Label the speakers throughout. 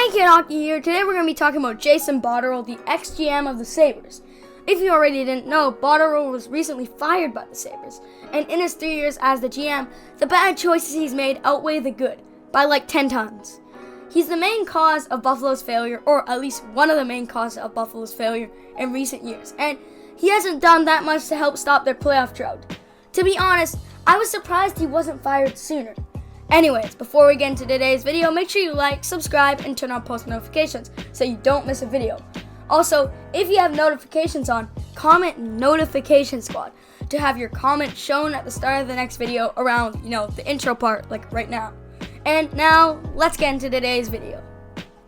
Speaker 1: Kid Hockey here. Today we're going to be talking about Jason Botterill, the ex-GM of the Sabres. If you already didn't know, Botterill was recently fired by the Sabres, and in his 3 years as the GM, the bad choices he's made outweigh the good by like 10 times. He's the main cause of Buffalo's failure, or at least one of the main causes of Buffalo's failure in recent years, and he hasn't done that much to help stop their playoff drought. To be honest, I was surprised he wasn't fired sooner. Anyways, before we get into today's video, make sure you like, subscribe, and turn on post notifications so you don't miss a video. Also, if you have notifications on, comment Notification Squad to have your comment shown at the start of the next video around, the intro part, like right now. And now, let's get into today's video.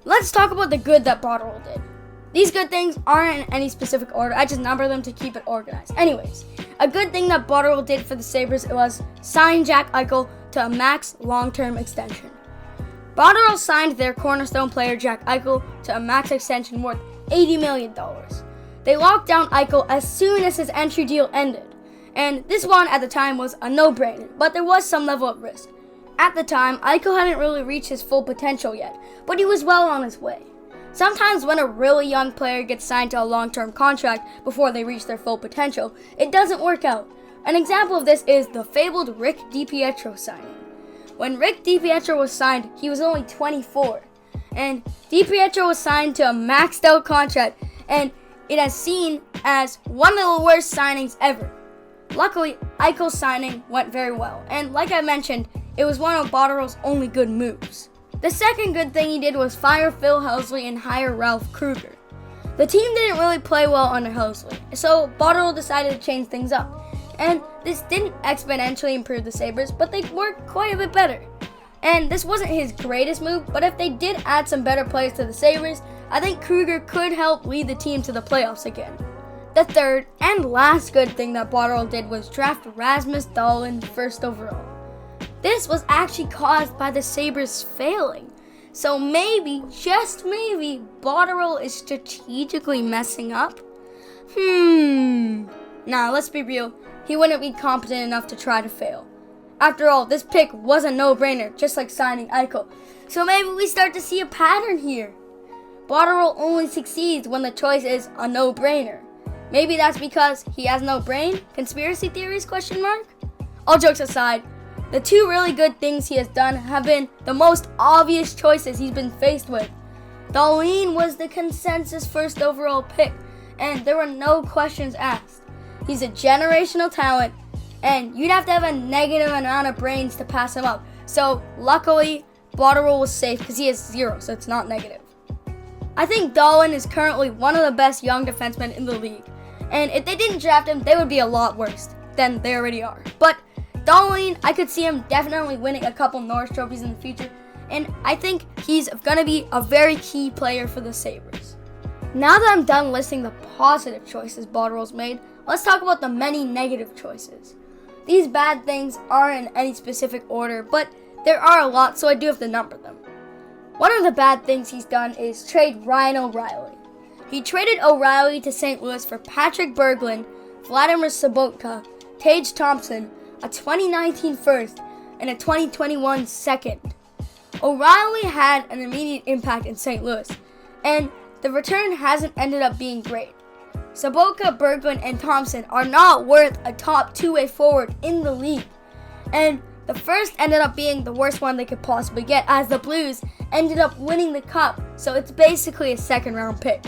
Speaker 1: Let's talk about the good that Botterill did. These good things aren't in any specific order, I just number them to keep it organized. Anyways, a good thing that Botterill did for the Sabres was sign Jack Eichel to a max long-term extension. Botterill signed their cornerstone player Jack Eichel to a max extension worth $80 million. They locked down Eichel as soon as his entry deal ended, and this one at the time was a no-brainer, but there was some level of risk. At the time, Eichel hadn't really reached his full potential yet, but he was well on his way. Sometimes when a really young player gets signed to a long-term contract before they reach their full potential, it doesn't work out. An example of this is the fabled Rick DiPietro signing. When Rick DiPietro was signed, he was only 24. And DiPietro was signed to a maxed out contract, and it is seen as one of the worst signings ever. Luckily, Eichel's signing went very well, and like I mentioned, it was one of Botterill's only good moves. The second good thing he did was fire Phil Housley and hire Ralph Krueger. The team didn't really play well under Housley, so Botterill decided to change things up. And this didn't exponentially improve the Sabres, but they worked quite a bit better. And this wasn't his greatest move, but if they did add some better players to the Sabres, I think Krueger could help lead the team to the playoffs again. The third and last good thing that Botterill did was draft Rasmus Dahlin first overall. This was actually caused by the Sabres failing. So maybe, just maybe, Botterill is strategically messing up? Nah, let's be real. He wouldn't be competent enough to try to fail. After all, this pick was a no-brainer, just like signing Eichel. So maybe we start to see a pattern here. Botterill only succeeds when the choice is a no-brainer. Maybe that's because he has no brain? Conspiracy theories, ? All jokes aside, the two really good things he has done have been the most obvious choices he's been faced with. Dahlin was the consensus first overall pick, and there were no questions asked. He's a generational talent, and you'd have to have a negative amount of brains to pass him up. So, luckily, Botterill was safe because he has 0, so it's not negative. I think Dahlin is currently one of the best young defensemen in the league, and if they didn't draft him, they would be a lot worse than they already are. But Dahlin, I could see him definitely winning a couple Norris trophies in the future, and I think he's going to be a very key player for the Sabres. Now that I'm done listing the positive choices Botterill's made, let's talk about the many negative choices. These bad things aren't in any specific order, but there are a lot, so I do have to number them. One of the bad things he's done is trade Ryan O'Reilly. He traded O'Reilly to St. Louis for Patrick Berglund, Vladimir Sobotka, Tage Thompson, a 2019 first, and a 2021 second. O'Reilly had an immediate impact in St. Louis, and the return hasn't ended up being great. Sobotka, Berglund, and Thompson are not worth a top two-way forward in the league. And the first ended up being the worst one they could possibly get, as the Blues ended up winning the Cup, so it's basically a second-round pick.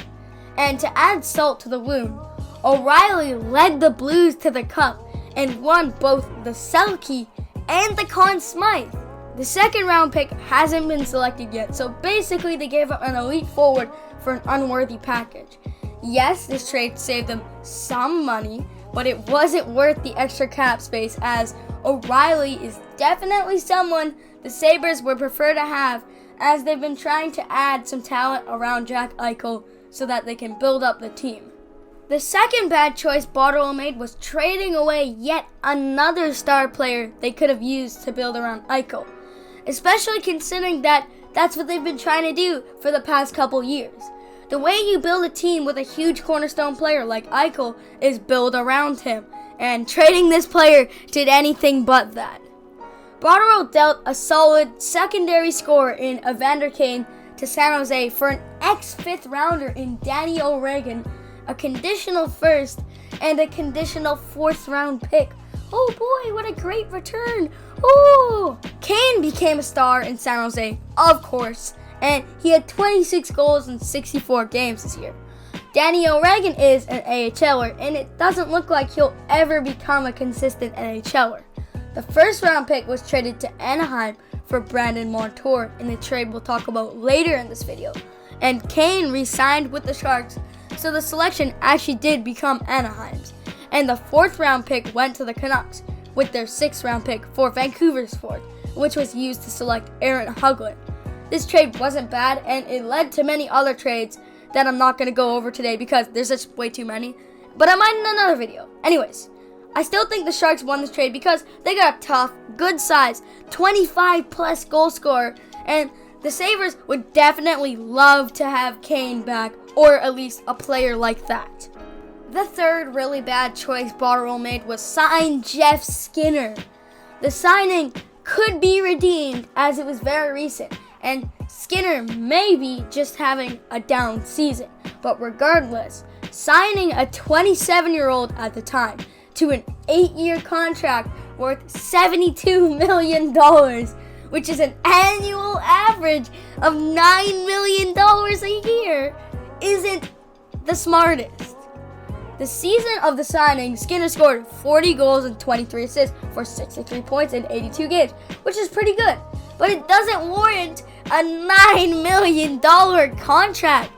Speaker 1: And to add salt to the wound, O'Reilly led the Blues to the Cup and won both the Selke and the Conn Smythe. The second-round pick hasn't been selected yet, so basically they gave up an elite forward for an unworthy package. Yes, this trade saved them some money, but it wasn't worth the extra cap space, as O'Reilly is definitely someone the Sabres would prefer to have, as they've been trying to add some talent around Jack Eichel so that they can build up the team. The second bad choice Botterill made was trading away yet another star player they could have used to build around Eichel, especially considering that that's what they've been trying to do for the past couple years. The way you build a team with a huge cornerstone player like Eichel is build around him, and trading this player did anything but that. Botterill dealt a solid secondary scorer in Evander Kane to San Jose for an ex-fifth rounder in Danny O'Regan, a conditional first, and a conditional fourth round pick. Oh boy, what a great return. Oh, Kane became a star in San Jose, of course, and he had 26 goals in 64 games this year. Danny O'Regan is an AHLer, and it doesn't look like he'll ever become a consistent NHLer. The first round pick was traded to Anaheim for Brandon Montour in a trade we'll talk about later in this video. And Kane re-signed with the Sharks, so the selection actually did become Anaheim's. And the fourth round pick went to the Canucks with their sixth round pick for Vancouver's fourth, which was used to select Aaron Huglen. This trade wasn't bad, and it led to many other trades that I'm not going to go over today because there's just way too many, but I might in another video. Anyways, I still think the Sharks won this trade because they got a tough, good size, 25 plus goal scorer, and the Sabres would definitely love to have Kane back, or at least a player like that. The third really bad choice Botterill made was sign Jeff Skinner. The signing could be redeemed as it was very recent, and Skinner may be just having a down season. But regardless, signing a 27-year-old at the time to an 8-year contract worth $72 million, which is an annual average of $9 million a year, isn't the smartest. The season of the signing, Skinner scored 40 goals and 23 assists for 63 points in 82 games, which is pretty good. But it doesn't warrant a $9 million contract,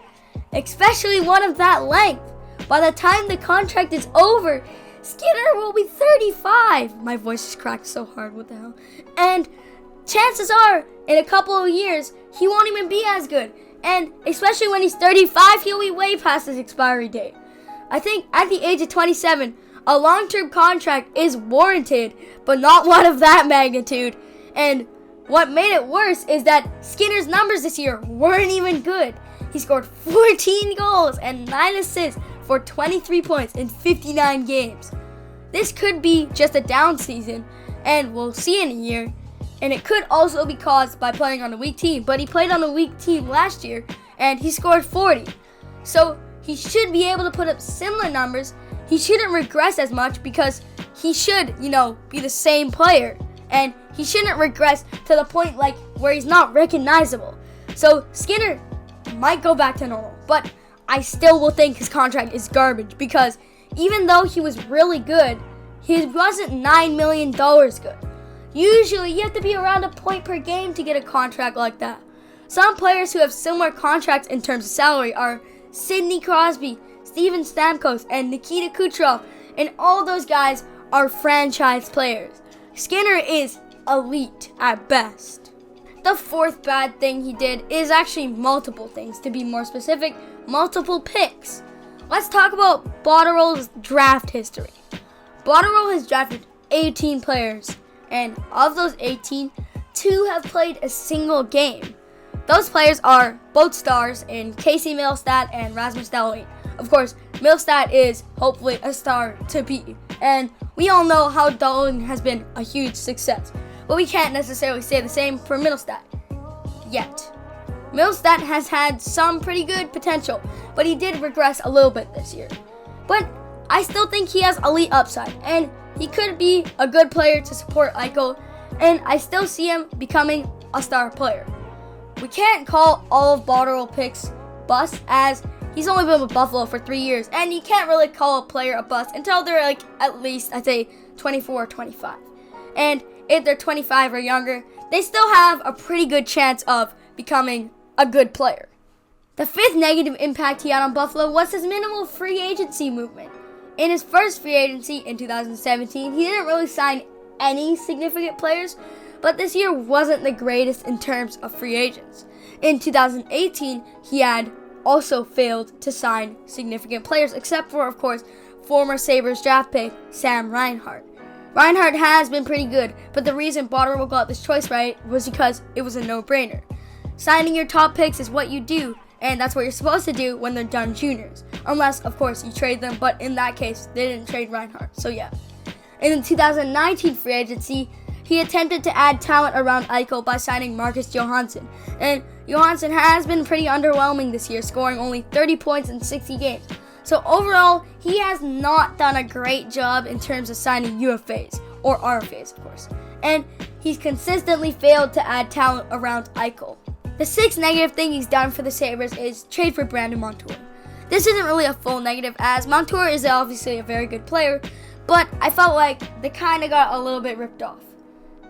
Speaker 1: especially one of that length. By the time the contract is over, Skinner will be 35. My voice is cracked so hard, what the hell? And chances are, in a couple of years, he won't even be as good. And especially when he's 35, he'll be way past his expiry date. I think at the age of 27, a long-term contract is warranted, but not one of that magnitude. And what made it worse is that Skinner's numbers this year weren't even good. He scored 14 goals and 9 assists for 23 points in 59 games. This could be just a down season, and we'll see in a year. And it could also be caused by playing on a weak team, but he played on a weak team last year, and he scored 40. So he should be able to put up similar numbers. He shouldn't regress as much because he should, be the same player. And he shouldn't regress to the point like where he's not recognizable. So Skinner might go back to normal, but I still will think his contract is garbage because even though he was really good, he wasn't $9 million good. Usually you have to be around a point per game to get a contract like that. Some players who have similar contracts in terms of salary are Sidney Crosby, Steven Stamkos, and Nikita Kucherov, and all those guys are franchise players. Skinner is elite at best. The fourth bad thing he did is actually multiple things. To be more specific, multiple picks. Let's talk about Botterill's draft history. Botterill has drafted 18 players, and of those 18, 2 have played a single game. Those players are both stars in Casey Mittelstadt and Rasmus Dahlin. Of course, Mittelstadt is hopefully a star to be, and we all know how Dahlin has been a huge success, but we can't necessarily say the same for Mittelstadt yet. Mittelstadt has had some pretty good potential, but he did regress a little bit this year. But I still think he has elite upside, and he could be a good player to support Eichel, and I still see him becoming a star player. We can't call all of Botterill picks bust, as he's only been with Buffalo for 3 years, and you can't really call a player a bust until they're at least, I'd say, 24 or 25. And if they're 25 or younger, they still have a pretty good chance of becoming a good player. The fifth negative impact he had on Buffalo was his minimal free agency movement. In his first free agency in 2017, he didn't really sign any significant players, but this year wasn't the greatest in terms of free agents. In 2018, he had also failed to sign significant players, except for, of course, former Sabres draft pick Sam Reinhart. Reinhart has been pretty good, but the reason Botterill got this choice right was because it was a no-brainer. Signing your top picks is what you do, and that's what you're supposed to do when they're done juniors. Unless, of course, you trade them, but in that case, they didn't trade Reinhart, so yeah. In the 2019 free agency, he attempted to add talent around Eichel by signing Marcus Johansson. And Johansson has been pretty underwhelming this year, scoring only 30 points in 60 games. So overall, he has not done a great job in terms of signing UFAs, or RFAs of course. And he's consistently failed to add talent around Eichel. The sixth negative thing he's done for the Sabres is trade for Brandon Montour. This isn't really a full negative, as Montour is obviously a very good player, but I felt like they kind of got a little bit ripped off.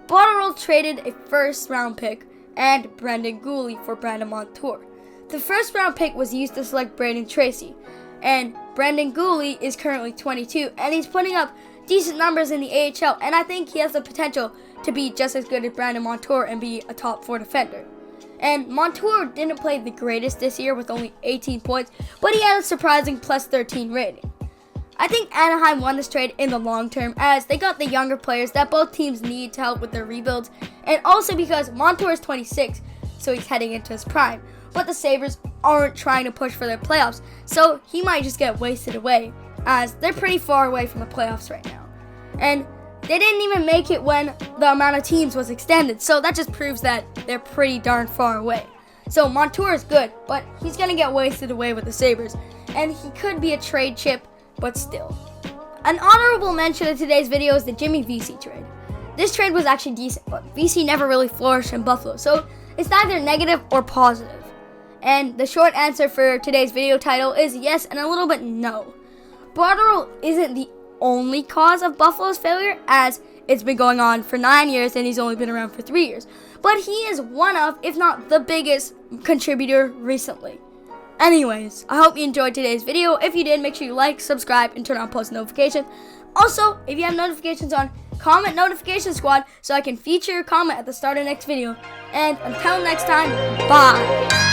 Speaker 1: Botterill traded a first-round pick and Brendan Guhle for Brandon Montour. The first-round pick was used to select Brayden Tracey, and Brendan Guhle is currently 22, and he's putting up decent numbers in the AHL, and I think he has the potential to be just as good as Brandon Montour and be a top 4 defender. And Montour didn't play the greatest this year with only 18 points, but he had a surprising plus 13 rating. I think Anaheim won this trade in the long term, as they got the younger players that both teams need to help with their rebuilds, and also because Montour is 26, so he's heading into his prime, but the Sabres aren't trying to push for their playoffs, so he might just get wasted away, as they're pretty far away from the playoffs right now. And they didn't even make it when the amount of teams was extended, so that just proves that they're pretty darn far away. So Montour is good, but he's going to get wasted away with the Sabres, and he could be a trade chip, but still. An honorable mention in today's video is the Jimmy Vesey trade. This trade was actually decent, but Vesey never really flourished in Buffalo, so it's neither negative or positive. And the short answer for today's video title is yes and a little bit no. Botterill isn't the only cause of Buffalo's failure, as it's been going on for 9 years and he's only been around for 3 years, but he is one of, if not the biggest contributor recently. Anyways, I hope you enjoyed today's video. If you did, make sure you like, subscribe, and turn on post notifications. Also, if you have notifications on, comment notification squad so I can feature your comment at the start of the next video. And until next time, bye!